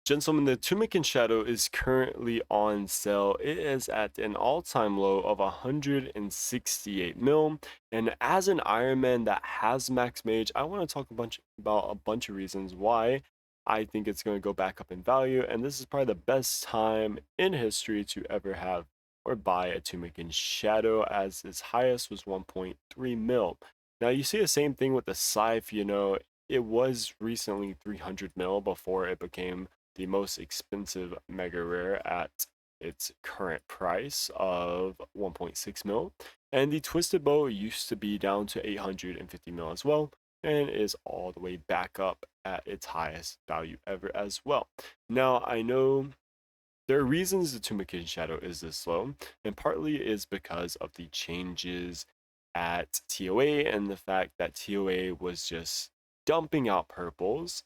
Gentlemen, the Tumeken Shadow is currently on sale. It is at an all-time low of 168 mil. And as an Iron Man that has Max Mage, I want to talk about a bunch of reasons why I think it's going to go back up in value. And this is probably the best time in history to ever have or buy a Tumeken Shadow, as its highest was 1.3 mil. Now you see the same thing with the Scythe, it was recently 300 mil before it became the most expensive mega rare at its current price of 1.6 mil. And the Twisted Bow used to be down to 850 mil as well, and is all the way back up at its highest value ever as well. Now, I know there are reasons the Tumeken Shadow is this low, and partly is because of the changes at TOA and the fact that TOA was just dumping out purples,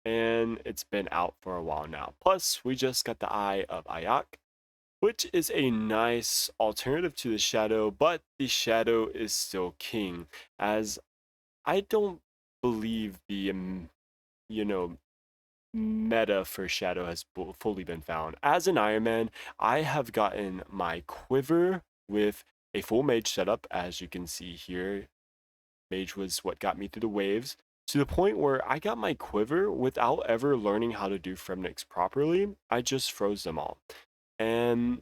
and it's been out for a while now. Plus, we just got the Eye of Ayak, which is a nice alternative to the Shadow, but the Shadow is still king, as I don't believe the, you know, meta for Shadow has fully been found. As an Iron Man, I have gotten my quiver with a full mage setup, as you can see here. Mage was what got me through the waves, to the point where I got my quiver without ever learning how to do Fremnix properly. I just froze them all. And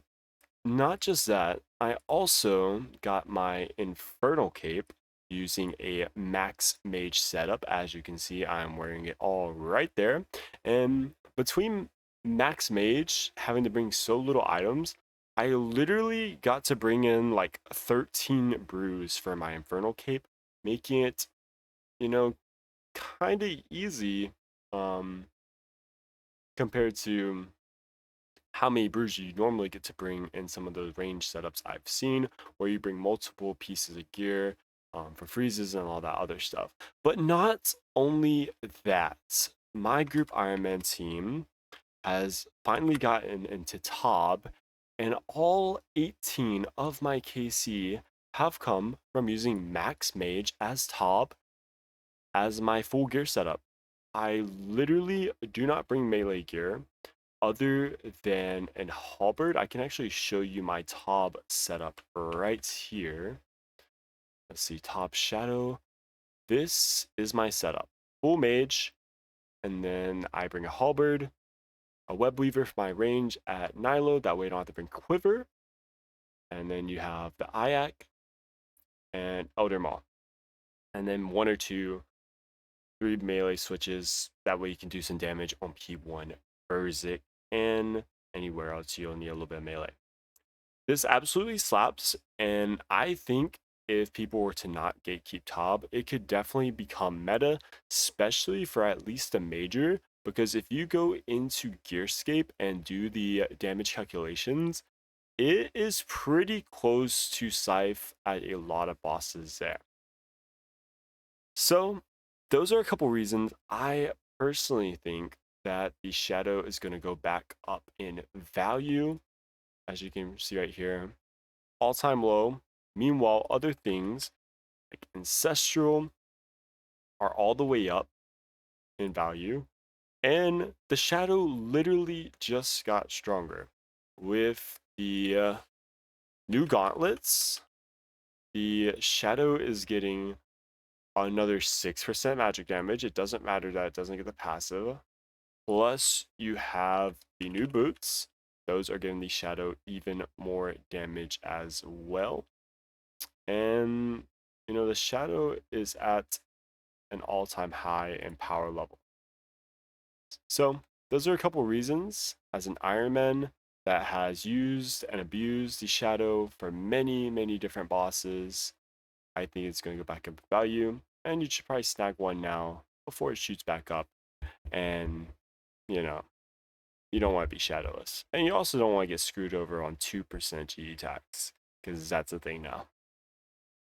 not just that, I also got my Infernal Cape using a Max Mage setup. As you can see, I'm wearing it all right there. And between Max Mage having to bring so little items, I literally got to bring in like 13 brews for my Infernal Cape, making it, you know, kind of easy um, compared to how many brews you normally get to bring in some of those range setups I've seen, where you bring multiple pieces of gear for freezes and all that other stuff. But not only that, my group Ironman team has finally gotten into Tob, and all 18 of my KC have come from using Max Mage as Tob as my full gear setup. I literally do not bring melee gear other than an halberd. I can actually show you my Tob setup right here. Let's see, Tob Shadow. This is my setup. Full mage, and then I bring a halberd, a web weaver for my range at Nilo, that way I don't have to bring quiver. And then you have the Ayak and Elder Maw. And then one or two, three melee switches, that way you can do some damage on P1 Berserk, and anywhere else you'll need a little bit of melee. This absolutely slaps, and I think if people were to not gatekeep Tob, it could definitely become meta, especially for at least a major, because if you go into Gearscape and do the damage calculations, it is pretty close to Scythe at a lot of bosses there. So, those are a couple reasons I personally think that the Shadow is going to go back up in value, as you can see right here. All-time low. Meanwhile, other things like Ancestral are all the way up in value. And the Shadow literally just got stronger. With the new gauntlets, the Shadow is getting another 6% magic damage. It doesn't matter that it doesn't get the passive. Plus, you have the new boots. Those are giving the Shadow even more damage as well. And, the Shadow is at an all-time high in power level. So, those are a couple reasons as an Iron Man that has used and abused the Shadow for many, many different bosses. I think it's going to go back up in value, and you should probably snag one now before it shoots back up. And, you know, you don't want to be shadowless. And you also don't want to get screwed over on 2% GD tax, because that's a thing now.